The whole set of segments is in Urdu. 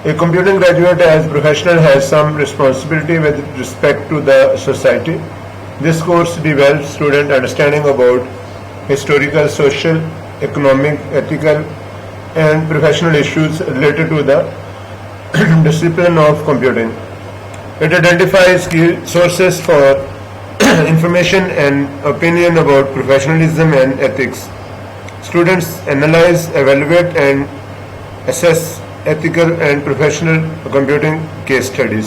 A computing graduate as professional has some responsibility with respect to the society. This course develops student understanding about historical, social, economic, ethical, and professional issues related to the discipline of computing. It identifies key sources for information and opinion about professionalism and ethics. Students analyze, evaluate, and assess ethical and professional computing case studies.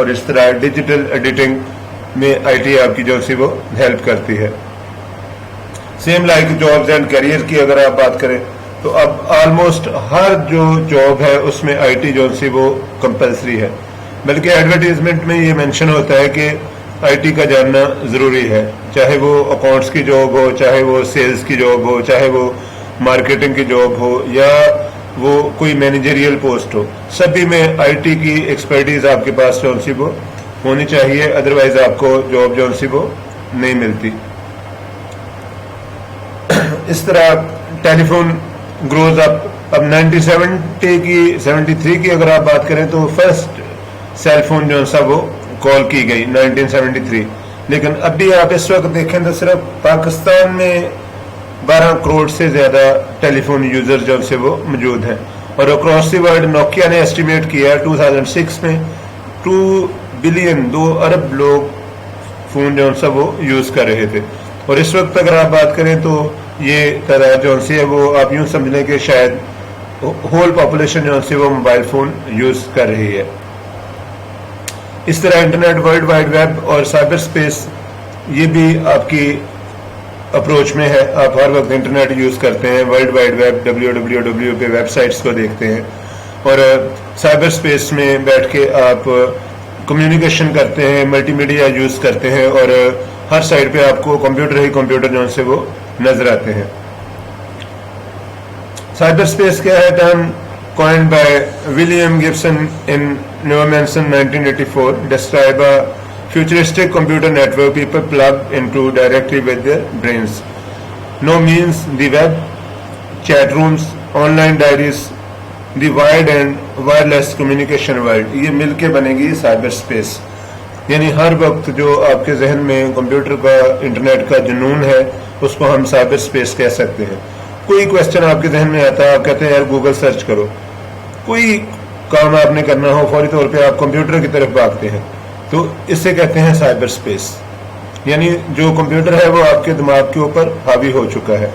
اور اس طرح ڈیجیٹل ایڈیٹنگ میں IT آپ کی جو سی وہ ہیلپ کرتی ہے. Same like jobs and career کی اگر آپ بات کریں تو اب آلموسٹ ہر جو جاب ہے اس میں IT جو سی وہ کمپلسری ہے، بلکہ ایڈورٹیزمنٹ میں یہ مینشن ہوتا ہے کہ IT کا جاننا ضروری ہے، چاہے وہ اکاؤنٹس کی جاب ہو، چاہے وہ سیلز کی جاب ہو، چاہے وہ مارکیٹنگ کی جاب ہو، یا وہ کوئی مینیجریل پوسٹ ہو، سبھی میں IT کی ایکسپرٹیز آپ کے پاس جو سی وہ ہونی چاہیے، ادروائز آپ کو جاب جو سی وہ نہیں ملتی. اس طرح ٹیلی فون گروز اب 73 کی اگر آپ بات کریں تو فرسٹ سیل فون جو سا وہ کال کی گئی 1973، لیکن اب بھی آپ اس وقت دیکھیں تو صرف پاکستان میں 12 کروڑ سے زیادہ ٹیلی فون یوزر جو سے وہ موجود ہیں، اور اکراس دی ورلڈ نوکیا نے ایسٹیمیٹ کیا 2006 میں 2 بلین 2 ارب لوگ فون جو سا وہ یوز کر رہے تھے. اور اس وقت اگر آپ بات کریں تو یہ تعداد جو سی ہے وہ آپ یوں سمجھ لیں کہ شاید ہول پاپولیشن جو سی وہ موبائل فون یوز کر رہی ہے. اس طرح انٹرنیٹ، ورلڈ وائڈ ویب اور سائبر سپیس یہ بھی آپ کی اپروچ میں ہے. آپ ہر وقت انٹرنیٹ یوز کرتے ہیں، ورلڈ وائڈ ویب www پہ ویب سائٹس کو دیکھتے ہیں، اور سائبر سپیس میں بیٹھ کے آپ کمیونیکیشن کرتے ہیں، ملٹی میڈیا یوز کرتے ہیں، اور ہر سائٹ پہ آپ کو کمپیوٹر ہی کمپیوٹر جو سے وہ نظر آتے ہیں. سائبر سپیس کیا ہے؟ Term coined by William Gibson in Neumanson 1984 describe a futuristic computer network people plug into directly with their brains. No means the web, chat rooms, online diaries, the wired and wireless communication world. یہ مل کے بنے گی سائبر سپیس. یعنی ہر وقت جو آپ کے ذہن میں کمپیوٹر کا، انٹرنیٹ کا جنون ہے، اس کو ہم سائبر سپیس کہہ سکتے ہیں. کوئی کویسچن آپ کے ذہن میں آتا ہے، آپ کہتے ہیں یار گوگل سرچ کرو. کوئی کام آپ نے کرنا ہو، فوری طور پہ آپ کمپیوٹر کی طرف بھاگتے ہیں، تو اس سے کہتے ہیں سائبر سپیس. یعنی جو کمپیوٹر ہے وہ آپ کے دماغ کے اوپر حاوی ہو چکا ہے.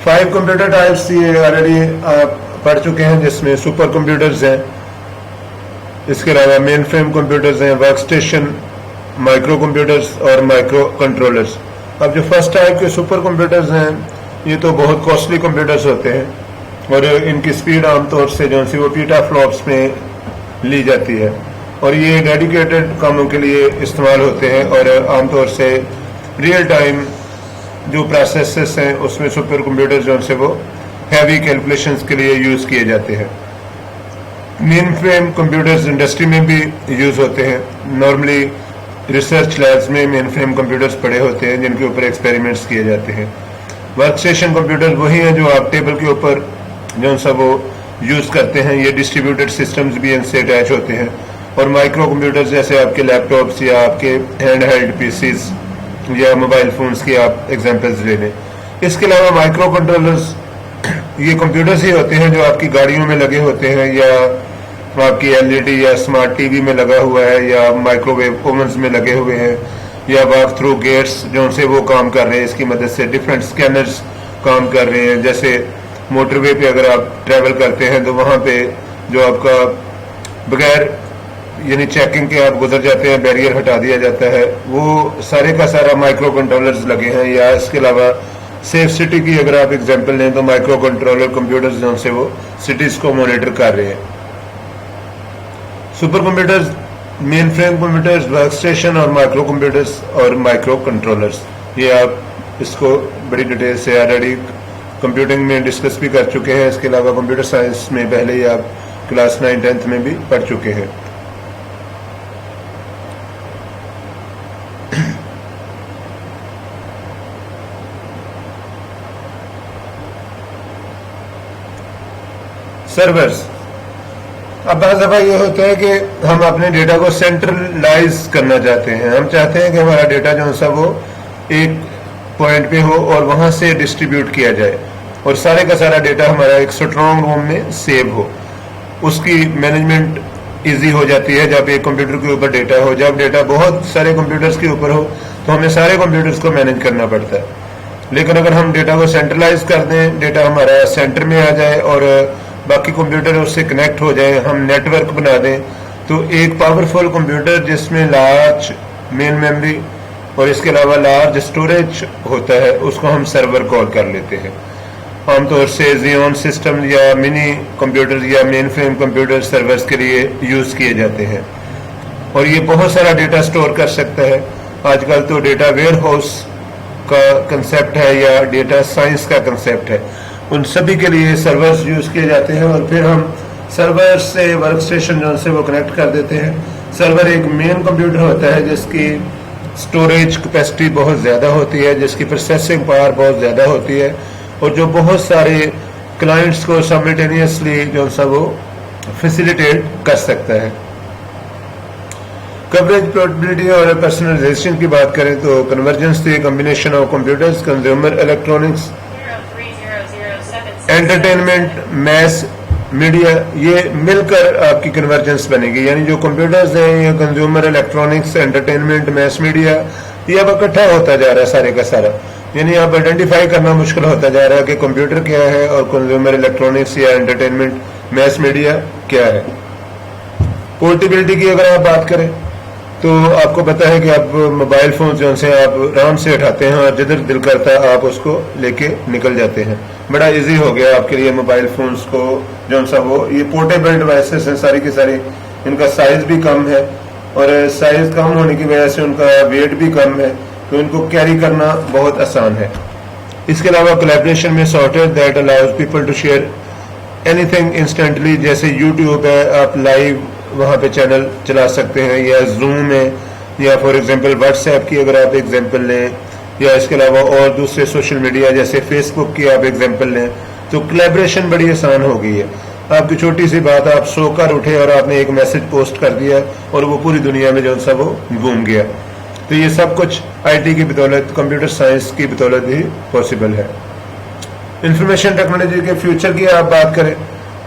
5 کمپیوٹر ٹائپس یہ آلریڈی آپ پڑھ چکے ہیں، جس میں سپر کمپیوٹرز ہیں، اس کے علاوہ مین فریم کمپیوٹرز ہیں، ورک اسٹیشن، مائکرو کمپیوٹرز اور مائکرو کنٹرولرز. اب جو فرسٹ ٹائپ کے سپر کمپیوٹرز ہیں یہ تو بہت کاسٹلی کمپیوٹرز ہوتے ہیں، اور ان کی سپیڈ عام طور سے جو سی وہ پیٹا فلاپس میں لی جاتی ہے، اور یہ ڈیڈیکیٹڈ کاموں کے لیے استعمال ہوتے ہیں، اور عام طور سے ریئل ٹائم جو پروسیسز ہیں اس میں سپر کمپیوٹر جو سے وہ ہیوی کیلکولیشنز کے لیے یوز کیے جاتے ہیں. مین فریم کمپیوٹرز انڈسٹری میں بھی یوز ہوتے ہیں. نارملی ریسرچ لیبز میں مین فریم کمپیوٹرز پڑے ہوتے ہیں جن کے اوپر ایکسپیریمنٹس کیے جاتے ہیں. ورک اسٹیشن کمپیوٹر وہی ہیں جو آپ ٹیبل کے اوپر جو سا وہ یوز کرتے ہیں. یہ ڈسٹریبیوٹڈ سسٹمز بھی ان سے اٹیچ ہوتے ہیں. اور مائکرو کمپیوٹرز جیسے آپ کے لیپ ٹاپس یا آپ کے ہینڈ ہیلڈ PCs یا موبائل فونز کی آپ ایگزامپلز لے لیں. اس کے علاوہ مائکرو کنٹرولرز یہ کمپیوٹرز ہی ہوتے ہیں جو آپ کی گاڑیوں میں لگے ہوتے ہیں، یا آپ کی LED یا اسمارٹ TV میں لگا ہوا ہے، یا مائکرو ویو اوونز میں لگے ہوئے ہیں، یا واک تھرو گیٹس جو سے وہ کام کر رہے ہیں. اس کی مدد سے ڈفرینٹ اسکینرز کام کر رہے ہیں. جیسے موٹر وے پہ اگر آپ ٹریول کرتے ہیں تو وہاں پہ جو آپ کا بغیر یعنی چیکنگ کے آپ گزر جاتے ہیں، بیریئر ہٹا دیا جاتا ہے، وہ سارے کا سارا مائکرو کنٹرولرز لگے ہیں. یا اس کے علاوہ سیف سٹی کی اگر آپ ایگزامپل لیں تو مائکرو کنٹرولر کمپیوٹرز جو سے وہ سٹیز کو مانیٹر کر رہے ہیں. سپر کمپیوٹرز، مین فریم کمپیوٹرز، ورک اسٹیشن اور مائکرو کمپیوٹرز اور مائکرو کنٹرولرز، یہ آپ اس کو بڑی ڈیٹیل سے آلریڈی کمپیوٹنگ میں ڈسکس بھی کر چکے ہیں. اس کے علاوہ کمپیوٹر سائنس میں پہلے ہی آپ کلاس 9 10th میں بھی پڑھ چکے ہیں. سرورز، اب بعض دفعہ یہ ہوتا ہے کہ ہم اپنے ڈیٹا کو سینٹرلائز کرنا چاہتے ہیں. ہم چاہتے ہیں کہ ہمارا ڈیٹا جو سا وہ ایک پوائنٹ پہ ہو اور وہاں سے ڈسٹریبیوٹ کیا جائے، اور سارے کا سارا ڈیٹا ہمارا ایک اسٹرانگ روم میں سیو ہو. اس کی مینجمنٹ ایزی ہو جاتی ہے جب ایک کمپیوٹر کے اوپر ڈیٹا ہو. جب ڈیٹا بہت سارے کمپیوٹرز کے اوپر ہو تو ہمیں سارے کمپیوٹرز کو مینیج کرنا پڑتا ہے. لیکن اگر ہم ڈیٹا کو سینٹرلائز کر دیں، ڈیٹا ہمارا سینٹر میں آ جائے اور باقی کمپیوٹر اس سے کنیکٹ ہو جائیں، ہم نیٹ ورک بنا دیں، تو ایک پاورفل کمپیوٹر جس میں لارج مین میموری اور اس کے علاوہ لارج اسٹوریج ہوتا ہے اس کو ہم سرور کال کر لیتے ہیں. عام طور سے زیون سسٹم یا منی کمپیوٹر یا مین فریم کمپیوٹر سرورز کے لیے یوز کیے جاتے ہیں اور یہ بہت سارا ڈیٹا سٹور کر سکتا ہے. آج کل تو ڈیٹا ویئر ہاؤس کا کنسیپٹ ہے یا ڈیٹا سائنس کا کنسیپٹ ہے, ان سبھی کے لیے سرورز یوز کیے جاتے ہیں اور پھر ہم سرور سے ورک اسٹیشن جو سے وہ کنیکٹ کر دیتے ہیں. سرور ایک مین کمپیوٹر ہوتا ہے جس کی اسٹوریج کیپیسٹی بہت زیادہ ہوتی ہے, جس کی پروسیسنگ پاور بہت زیادہ ہوتی ہے اور جو بہت سارے کلائنٹس کو سائملٹینیسلی جو سا وہ فیسیلیٹیٹ کر سکتا ہے. کوریج پورٹیبلٹی اور پرسنلائزیشن کی بات کریں تو convergence the combination of computers, consumer electronics, entertainment, mass media, یہ مل کر آپ کی کنورجنس بنے گی. یعنی جو کمپیوٹرز ہیں یا consumer electronics, entertainment, mass media, یہ اب اکٹھا ہوتا جا رہا ہے سارے کا سارا. یعنی اب آئیڈینٹیفائی کرنا مشکل ہوتا جا رہا ہے کہ کمپیوٹر کیا ہے اور کنزیومر الیکٹرانکس یا انٹرٹینمنٹ میس میڈیا کیا ہے. پورٹیبلٹی کی اگر آپ بات کریں تو آپ کو پتا ہے کہ آپ موبائل فون جو سے آپ آرام سے اٹھاتے ہیں اور جدھر دل کرتا ہے آپ اس کو لے کے نکل جاتے ہیں. بڑا ایزی ہو گیا آپ کے لیے موبائل فونز کو جو سا وہ یہ پورٹیبل ڈیوائسز ہیں ساری کی ساری. ان کا سائز بھی کم ہے اور سائز کم ہونے کی وجہ سے ان کا ویٹ بھی کم ہے تو ان کو کیری کرنا بہت آسان ہے. اس کے علاوہ کولیبریشن میں software that allows people to share anything instantly, جیسے یوٹیوب ہے آپ لائیو وہاں پہ چینل چلا سکتے ہیں, یا زوم ہے, یا فار ایگزامپل واٹس ایپ کی اگر آپ ایگزامپل لیں, یا اس کے علاوہ اور دوسرے سوشل میڈیا جیسے فیس بک کی آپ ایگزامپل لیں تو کولیبریشن بڑی آسان ہو گئی ہے. آپ کی چھوٹی سی بات, آپ سو کر اٹھے اور آپ نے ایک میسج پوسٹ کر دیا اور وہ پوری دنیا میں جو سا وہ گھوم گیا. تو یہ سب کچھ آئی ٹی کی بدولت, کمپیوٹر سائنس کی بدولت ہی پاسبل ہے. انفارمیشن ٹیکنالوجی کے فیوچر کی آپ بات کریں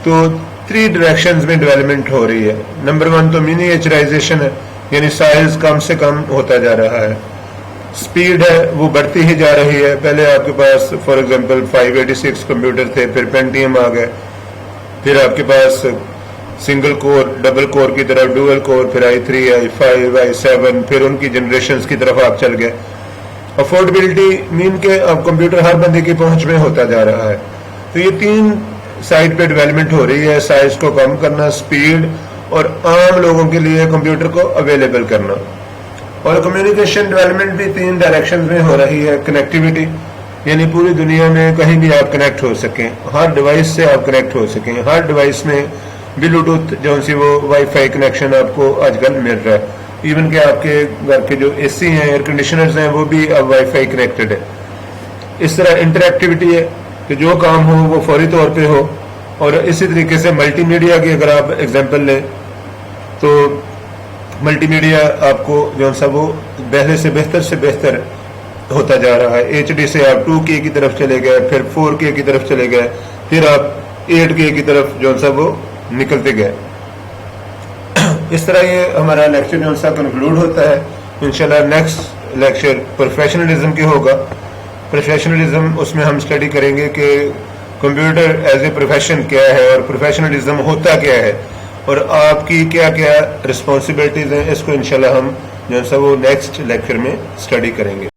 تو 3 ڈائریکشنز میں ڈیولپمنٹ ہو رہی ہے. نمبر 1 تو منیچرائزیشن ہے, یعنی سائز کم سے کم ہوتا جا رہا ہے. سپیڈ ہے وہ بڑھتی ہی جا رہی ہے. پہلے آپ کے پاس فار ایگزامپل 586 کمپیوٹر تھے, پھر پینٹیم آ گئے, پھر آپ کے پاس سنگل کور, ڈبل کور کی طرف ڈوئل کور, پھر i3, i5, i7, پھر ان کی جنریشنز کی طرف آپ چل گئے. افورڈیبلٹی مین کے اب کمپیوٹر ہر بندے کی پہنچ میں ہوتا جا رہا ہے. تو یہ 3 سائڈ پہ ڈیولپمنٹ ہو رہی ہے, سائز کو کم کرنا, سپیڈ, اور عام لوگوں کے لیے کمپیوٹر کو اویلیبل کرنا. اور کمیونیکیشن ڈیولپمنٹ بھی 3 ڈائریکشن میں ہو رہی ہے. کنیکٹیوٹی, یعنی پوری دنیا میں کہیں بھی آپ کنیکٹ ہو سکیں, ہر ڈیوائس سے آپ کنیکٹ ہو سکیں. ہر ڈیوائس میں بلوٹوتھ جو سی وہ وائی فائی کنیکشن آپ کو آج کل مل رہا ہے. ایون کہ آپ کے گھر کے جو اے سی ہیں, ایئر کنڈیشنرز ہیں, وہ بھی اب وائی فائی کنیکٹڈ ہے. اس طرح انٹریکٹیوٹی ہے کہ جو کام ہو وہ فوری طور پہ ہو. اور اسی طریقے سے ملٹی میڈیا کی اگر آپ ایگزامپل لیں تو ملٹی میڈیا آپ کو جو سا وہ پہلے سے بہتر ہوتا جا رہا ہے. HD سے آپ 2K کی طرف چلے گئے, پھر 4K کی طرف چلے گئے, پھر آپ 8K کی طرف جو سا وہ نکلتے گئے. اس طرح یہ ہمارا لیکچر جو سا کنکلوڈ ہوتا ہے. انشاءاللہ نیکسٹ لیکچر پروفیشنلزم کی ہوگا. پروفیشنلزم اس میں ہم اسٹڈی کریں گے کہ کمپیوٹر ایز اے پروفیشن کیا ہے اور پروفیشنلزم ہوتا کیا ہے اور آپ کی کیا کیا رسپانسبلٹیز ہیں. اس کو انشاءاللہ ہم جو سا وہ نیکسٹ لیکچر میں اسٹڈی کریں گے.